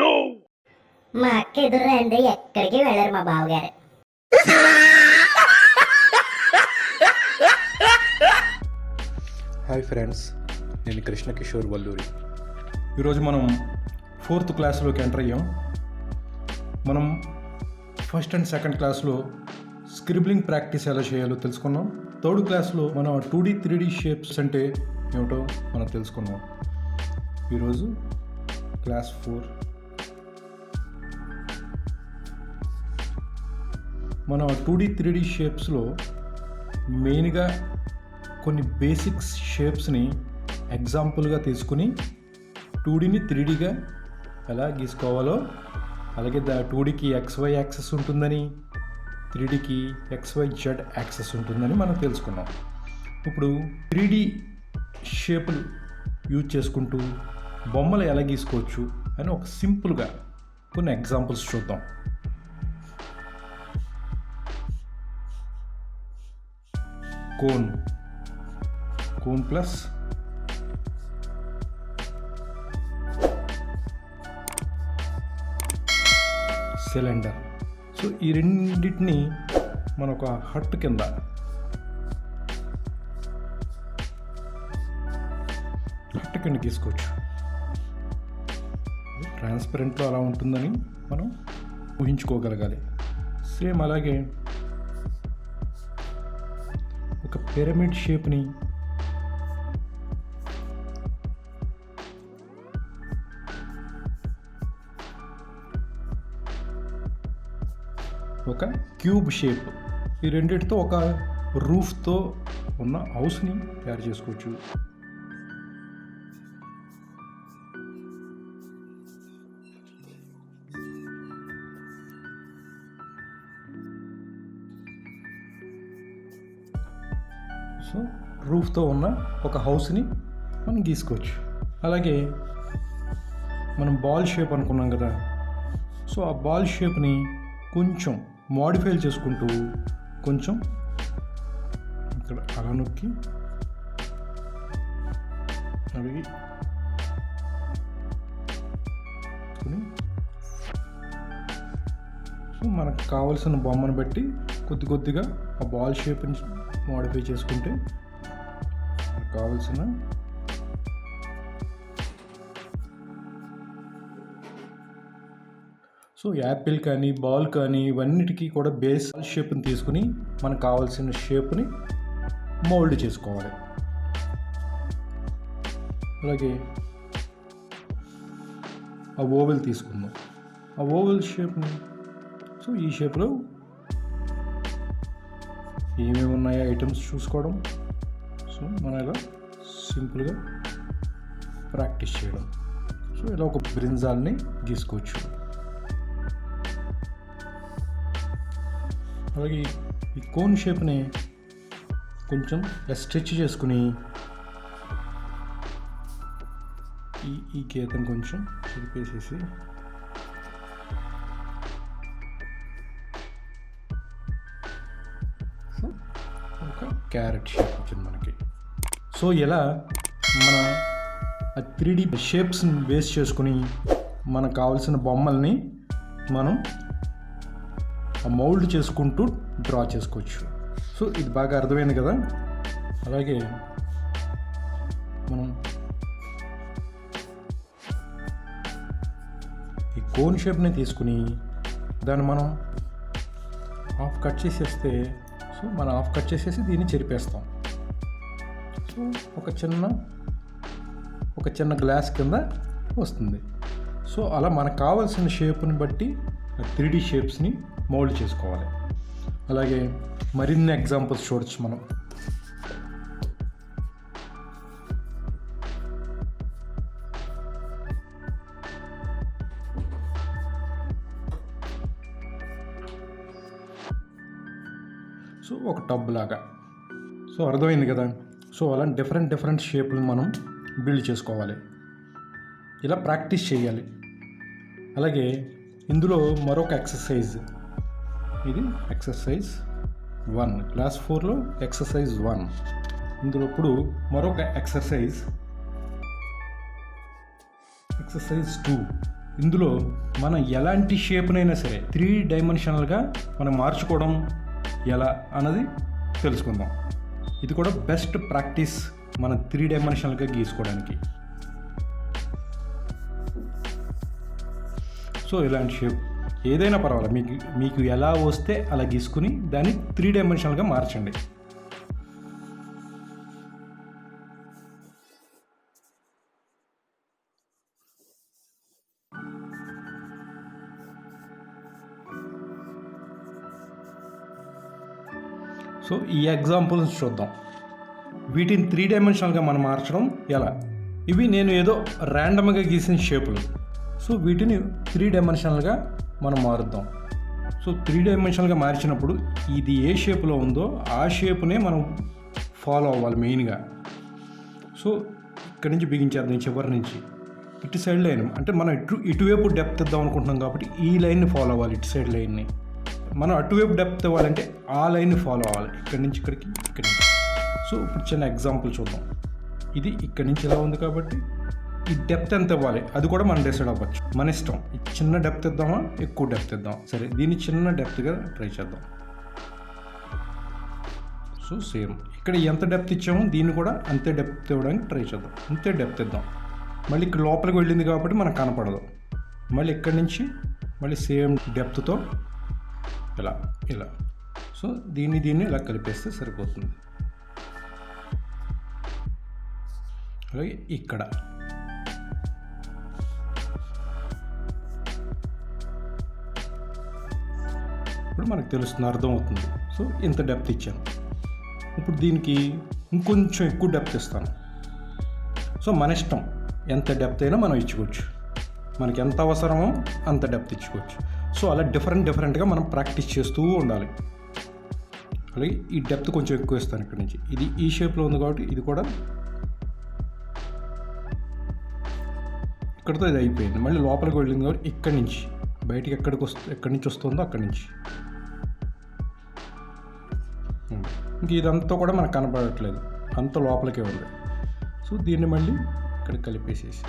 మా అక్క ఎదురండి ఎక్కడికి వెళ్ళారు మా బావగారు. హాయ్ ఫ్రెండ్స్, నేను కృష్ణ వల్లూరి. ఈరోజు మనం 4th క్లాస్లోకి ఎంటర్ అయ్యాం. మనం ఫస్ట్ అండ్ సెకండ్ క్లాస్లో స్క్రిబ్లింగ్ ప్రాక్టీస్ ఎలా చేయాలో తెలుసుకున్నాం. 3rd క్లాస్లో మనం 2D 3D షేప్స్ అంటే ఏమిటో మనం తెలుసుకున్నాం. ఈరోజు క్లాస్ 4 మనం 2D 3D షేప్స్లో మెయిన్గా కొన్ని బేసిక్స్ షేప్స్ని ఎగ్జాంపుల్గా తీసుకుని 2Dని 3Dగా ఎలా గీసుకోవాలో, అలాగే 2Dకి XY యాక్సెస్ ఉంటుందని, 3Dకి XYZ యాక్సెస్ ఉంటుందని మనం తెలుసుకున్నాం. ఇప్పుడు 3D షేపులు యూజ్ చేసుకుంటూ బొమ్మలు ఎలా గీసుకోవచ్చు అని ఒక సింపుల్గా కొన్ని ఎగ్జాంపుల్స్ చూద్దాం. Cone plus cylinder. సో ఈ రెండింటిని మనం ఒక హట్ కింద గీసుకోవచ్చు. ట్రాన్స్పరెంట్లో అలా ఉంటుందని మనం ఊహించుకోగలగాలి. సేమ్ అలాగే ఒక పిరమిడ్ షేప్ని ఒక క్యూబ్ షేప్, ఈ రెండిటితో ఒక రూఫ్తో ఉన్న హౌస్ని తయారు చేసుకోవచ్చు. సో రూఫ్తో ఉన్న ఒక హౌస్ని మనం గీసుకోవచ్చు. అలాగే మనం బాల్ షేప్ అనుకున్నాం కదా, సో ఆ బాల్ షేప్ని కొంచెం మోడిఫై చేసుకుంటూ కొంచెం ఇక్కడ అలా నొక్కి అవి సో మనకు కావలసిన బొమ్మను బట్టి కొద్దిగా ఆ బాల్ షేప్ని మోడిఫై చేసుకుంటే కావలసిన సో యాపిల్ కానీ బాల్ కానీ ఇవన్నిటికీ కూడా బేస్ షేప్ని తీసుకుని మనకు కావాల్సిన షేప్ని మోల్డ్ చేసుకోవాలి. అలాగే ఆ ఓవెల్ తీసుకుందాం. ఆ ఓవెల్ షేప్ని సో ఈ షేప్లో ఏమేమి ఉన్నాయో ఐటమ్స్ చూసుకోవడం, సో మన ఇలా సింపుల్గా ప్రాక్టీస్ చేయడం. సో ఇలా ఒక బ్రింజాల్ని గీసుకోవచ్చు. అలాగే ఈ కోన్ షేప్ని కొంచెం స్ట్రెచ్ చేసుకుని ఈ గీతను కొంచెం చిరిపేసేసి ఒక క్యారెట్ షేప్ వచ్చింది మనకి. సో ఇలా మన 3D షేప్స్ని బేస్ చేసుకుని మనకు కావాల్సిన బొమ్మల్ని మనం మౌల్డ్ చేసుకుంటూ డ్రా చేసుకోవచ్చు. సో ఇది బాగా అర్థమైంది కదా. అలాగే మనం ఈ కోన్ షేప్ని తీసుకుని దాన్ని మనం హాఫ్ కట్ చేసేస్తే, సో మనం హాఫ్ కట్ చేసేసి దీన్ని చెరిపేస్తాం. సో ఒక చిన్న గ్లాస్ కింద వస్తుంది. సో అలా మనకు కావాల్సిన షేప్ని బట్టి 3D షేప్స్ని మౌల్డ్ చేసుకోవాలి. అలాగే మరిన్ని ఎగ్జాంపుల్స్ చూడొచ్చు మనం. సో ఒక టబ్ లాగా. సో అర్థమైంది కదా. సో అలా డిఫరెంట్ షేప్లు మనం బిల్డ్ చేసుకోవాలి. ఇలా ప్రాక్టీస్ చేయాలి. అలాగే ఇందులో మరొక ఎక్సర్సైజ్, ఇది ఎక్సర్సైజ్ 1, క్లాస్ 4లో ఎక్సర్సైజ్ 1. ఇందులో ఇప్పుడు మరొక ఎక్సర్సైజ్ 2. ఇందులో మనం ఎలాంటి షేప్నైనా సరే 3 డైమెన్షనల్గా మనం మార్చుకోవడం ఎలా అన్నది తెలుసుకుందాం. ఇది కూడా బెస్ట్ ప్రాక్టీస్ మనం 3 డైమెన్షనల్గా గీసుకోవడానికి. సో ఇలాంటి షేప్ ఏదైనా పర్వాలేదు, మీకు ఎలా వస్తే అలా గీసుకుని దాన్ని 3 డైమెన్షనల్గా మార్చండి. సో ఈ ఎగ్జాంపుల్స్ చూద్దాం. వీటిని 3 డైమెన్షనల్గా మనం మార్చడం ఎలా. ఇవి నేను ఏదో ర్యాండమ్గా గీసిన షేపులు. సో వీటిని 3 డైమెన్షనల్గా మనం మారుద్దాం. సో 3 డైమెన్షనల్గా మార్చినప్పుడు ఇది ఏ షేప్లో ఉందో ఆ షేప్నే మనం ఫాలో అవ్వాలి మెయిన్గా. సో ఇక్కడి నుంచి బిగించేద్దాం, చివరి నుంచి ఇటు సైడ్ లైన్, అంటే మనం ఇటువైపు డెప్త్ ఇద్దాం అనుకుంటున్నాం కాబట్టి ఈ లైన్ని ఫాలో అవ్వాలి. ఇటు సైడ్ లైన్ని మనం అటువైపు డెప్త్ ఇవ్వాలంటే ఆ లైన్ని ఫాలో అవ్వాలి, ఇక్కడి నుంచి ఇక్కడికి, ఇక్కడి నుంచి. సో ఇప్పుడు చిన్న ఎగ్జాంపుల్ చూద్దాం. ఇది ఇక్కడి నుంచి ఇలా ఉంది కాబట్టి ఈ డెప్త్ ఎంత ఇవ్వాలి అది కూడా మనం డిసైడ్ అవ్వచ్చు, మన ఇష్టం. చిన్న డెప్త్ ఇద్దామా ఎక్కువ డెప్త్ ఇద్దాం, సరే దీన్ని చిన్న డెప్త్గా ట్రై చేద్దాం. సో సేమ్ ఇక్కడ ఎంత డెప్త్ ఇచ్చామో దీన్ని కూడా అంతే డెప్త్ ఇవ్వడానికి ట్రై చేద్దాం, అంతే డెప్త్ ఇద్దాం. మళ్ళీ ఇక్కడ లోపలికి వెళ్ళింది కాబట్టి మనకు కనపడదు. మళ్ళీ ఇక్కడి నుంచి మళ్ళీ సేమ్ డెప్త్తో ఇలా ఇలా. సో దీన్ని ఇలా కలిపేస్తే సరిపోతుంది. అలాగే ఇక్కడ ఇప్పుడు మనకు తెలుస్తుంది, అర్థమవుతుంది. సో ఇంత డెప్త్ ఇచ్చాను. ఇప్పుడు దీనికి ఇంకొంచెం ఎక్కువ డెప్త్ ఇస్తాను. సో మన ఇష్టం, ఎంత డెప్త్ అయినా మనం ఇచ్చుకోవచ్చు, మనకి ఎంత అవసరమో అంత డెప్త్ ఇచ్చుకోవచ్చు. సో అలా డిఫరెంట్గా మనం ప్రాక్టీస్ చేస్తూ ఉండాలి. అలాగే ఈ డెప్త్ కొంచెం ఎక్కువ ఇస్తాను ఇక్కడ నుంచి. ఇది ఈ షేప్లో ఉంది కాబట్టి ఇది కూడా ఇక్కడితో ఇది అయిపోయింది. మళ్ళీ లోపలికి వెళ్ళింది కాబట్టి ఇక్కడి నుంచి బయటికి ఎక్కడి నుంచి వస్తుందో అక్కడి నుంచి. ఇంక ఇదంతా కూడా మనకు కనపడట్లేదు, అంత లోపలికే ఉంది. సో దీన్ని మళ్ళీ ఇక్కడ కలిపేసేసి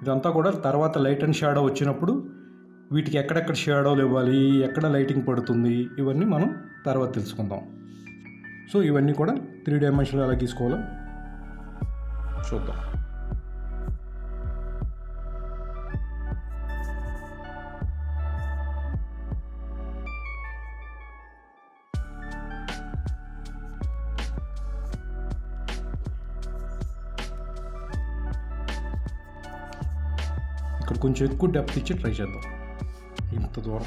ఇదంతా కూడా తర్వాత లైట్ అండ్ షాడో వచ్చినప్పుడు వీటికి ఎక్కడెక్కడ షాడోలు ఇవ్వాలి, ఎక్కడ లైటింగ్ పడుతుంది, ఇవన్నీ మనం తర్వాత తెలుసుకుందాం. సో ఇవన్నీ కూడా 3 డైమెన్షన్లో ఎలా గీసుకోవాలో చూద్దాం. ఇక్కడ కొంచెం ఎక్కువ డెప్త్ ఇచ్చి ట్రై చేద్దాం. ఇంత దూరం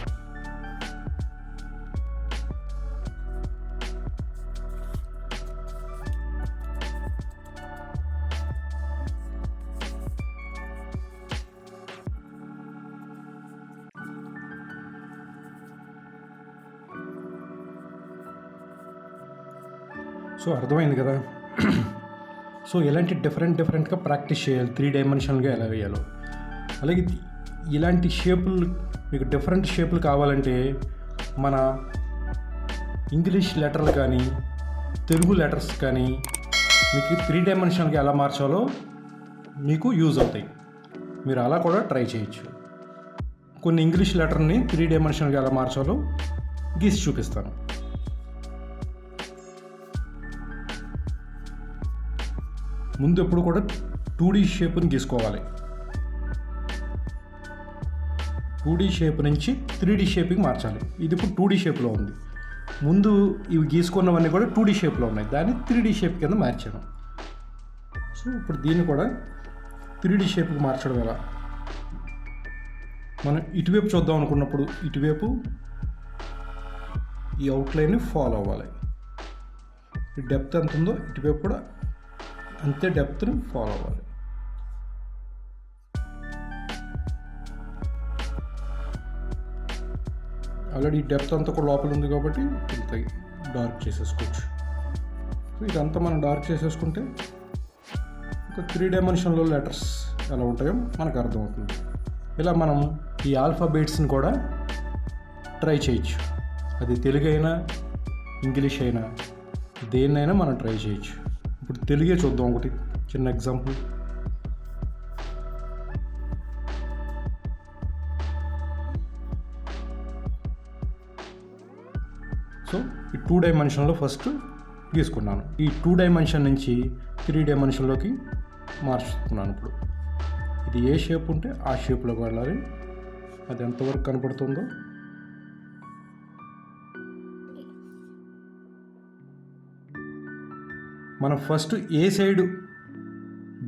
సో అర్థమైంది కదా. సో ఇలాంటి డిఫరెంట్గా ప్రాక్టీస్ చేయాలి, 3 డైమెన్షనల్గా ఎలా వేయాలో. అలాగే ఇలాంటి షేపులు మీకు డిఫరెంట్ షేపులు కావాలంటే మన ఇంగ్లీష్ లెటర్లు కానీ తెలుగు లెటర్స్ కానీ మీకు 3 డైమెన్షనల్గా ఎలా మార్చాలో మీకు యూజ్ అవుతాయి. మీరు అలా కూడా ట్రై చేయొచ్చు. కొన్ని ఇంగ్లీష్ లెటర్ని 3 డైమెన్షనల్గా ఎలా మార్చాలో గీసి చూపిస్తాను. ముందు ఎప్పుడు కూడా 2D షేప్ని గీసుకోవాలి. 2D షేప్ నుంచి 3D షేప్కి మార్చాలి. ఇది ఇప్పుడు 2D షేప్లో ఉంది. ముందు ఇవి గీసుకున్నవన్నీ కూడా 2D షేప్లో ఉన్నాయి, దాన్ని 3D షేప్ కింద మార్చాను. సో ఇప్పుడు దీన్ని కూడా 3D షేప్కి మార్చడం ఎలా. మనం ఇటువైపు చూద్దాం అనుకున్నప్పుడు ఇటువైపు ఈ అవుట్లైన్ని ఫాలో అవ్వాలి. ఈ డెప్త్ ఎంత ఉందో ఇటువైపు కూడా అంతే డెప్త్ని ఫాలో అవ్వాలి. ఆల్రెడీ డెప్త్ అంతా కూడా లోపల ఉంది కాబట్టి ఇంత డార్క్ చేసేసుకోవచ్చు. సో ఇదంతా మనం డార్క్ చేసేసుకుంటే ఒక 3 డైమెన్షన్లో లెటర్స్ ఎలా ఉంటాయో మనకు అర్థమవుతుంది. ఇలా మనం ఈ ఆల్ఫాబెట్స్ని కూడా ట్రై చేయొచ్చు. అది తెలుగు అయినా ఇంగ్లీష్ అయినా దేన్నైనా మనం ట్రై చేయొచ్చు. ఇప్పుడు తెలుగే చూద్దాం, ఒకటి చిన్న ఎగ్జాంపుల్. ఈ 2 డైమెన్షన్లో ఫస్ట్ గీసుకున్నాను. ఈ 2 డైమెన్షన్ నుంచి 3 డైమెన్షన్లోకి మార్చుకున్నాను. ఇప్పుడు ఇది ఏ షేప్ ఉంటే ఆ షేప్లోకి వెళ్ళాలి. అది ఎంతవరకు కనపడుతుందో మనం ఫస్ట్ ఏ సైడ్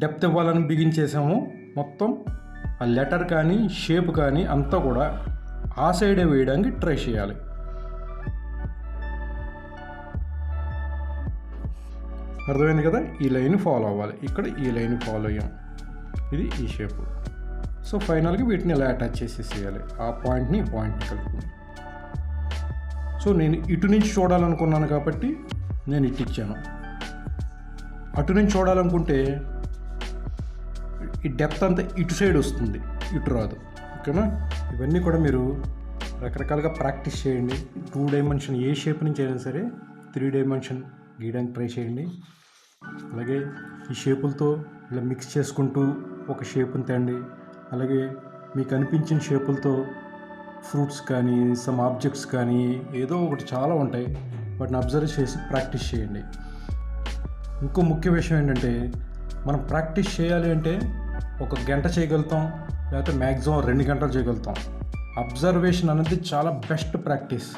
డెప్త్ ఇవ్వాలని బిగించేసామో మొత్తం ఆ లెటర్ కానీ షేప్ కానీ అంతా కూడా ఆ సైడే వేయడానికి ట్రై చేయాలి. అర్థమైంది కదా? ఈ లైన్ ఫాలో అవ్వాలి. ఇక్కడ ఈ లైన్ ఫాలో అయ్యాం. ఇది ఈ షేప్. సో ఫైనల్గా వీటిని ఇలా అటాచ్ చేసేసేయాలి. ఆ పాయింట్ని ఈ పాయింట్ని కలుపుకుని. సో నేను ఇటు నుంచి చూడాలనుకున్నాను కాబట్టి నేను ఇటు ఇచ్చాను. అటు నుంచి చూడాలనుకుంటే ఈ డెప్త్ అంతా ఇటు సైడ్ వస్తుంది, ఇటు రాదు. ఓకేనా? ఇవన్నీ కూడా మీరు రకరకాలుగా ప్రాక్టీస్ చేయండి. 2 డైమెన్షన్ ఏ షేప్ నుంచి అయినా సరే 3 డైమెన్షన్ గీయడానికి ట్రై చేయండి. అలాగే ఈ షేపులతో ఇలా మిక్స్ చేసుకుంటూ ఒక షేప్ని తేండి. అలాగే మీకు అనిపించిన షేపులతో ఫ్రూట్స్ కానీ సమ్ ఆబ్జెక్ట్స్ కానీ ఏదో ఒకటి చాలా ఉంటాయి, వాటిని అబ్జర్వ్ చేసి ప్రాక్టీస్ చేయండి. ఇంకో ముఖ్య విషయం ఏంటంటే మనం ప్రాక్టీస్ చేయాలి అంటే 1 గంట చేయగలుగుతాం, లేకపోతే మ్యాక్సిమం 2 గంటలు చేయగలుగుతాం. అబ్జర్వేషన్ అనేది చాలా బెస్ట్ ప్రాక్టీస్.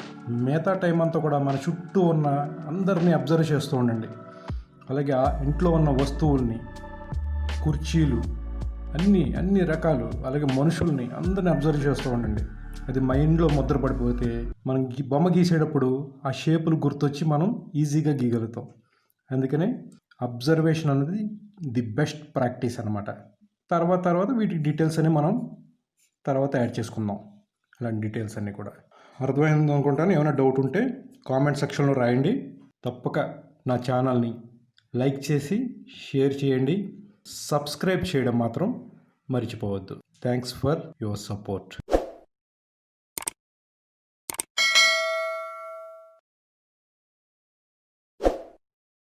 మిగతా టైం అంతా కూడా మన చుట్టూ ఉన్న అందరినీ అబ్జర్వ్ చేస్తూ ఉండండి. అలాగే ఆ ఇంట్లో ఉన్న వస్తువుల్ని, కుర్చీలు, అన్ని రకాలు, అలాగే మనుషుల్ని అందరిని అబ్జర్వ్ చేస్తూ ఉండండి. అది మైండ్లో ముద్ర పడిపోతే మనం బొమ్మ గీసేటప్పుడు ఆ షేపులు గుర్తొచ్చి మనం ఈజీగా గీయగలుగుతాం. అందుకనే అబ్జర్వేషన్ అనేది ది బెస్ట్ ప్రాక్టీస్ అనమాట. తర్వాత వీటి డీటెయిల్స్ అని మనం తర్వాత యాడ్ చేసుకుందాం. అలాంటి డీటెయిల్స్ అన్నీ కూడా అర్థమైంది అనుకుంటాను. ఏమైనా డౌట్ ఉంటే కామెంట్ సెక్షన్లో రాయండి. తప్పక నా ఛానల్ని లైక్ చేసి షేర్ చేయండి. సబ్స్క్రైబ్ చేయడం మాత్రం మర్చిపోవద్దు. Thanks for your support.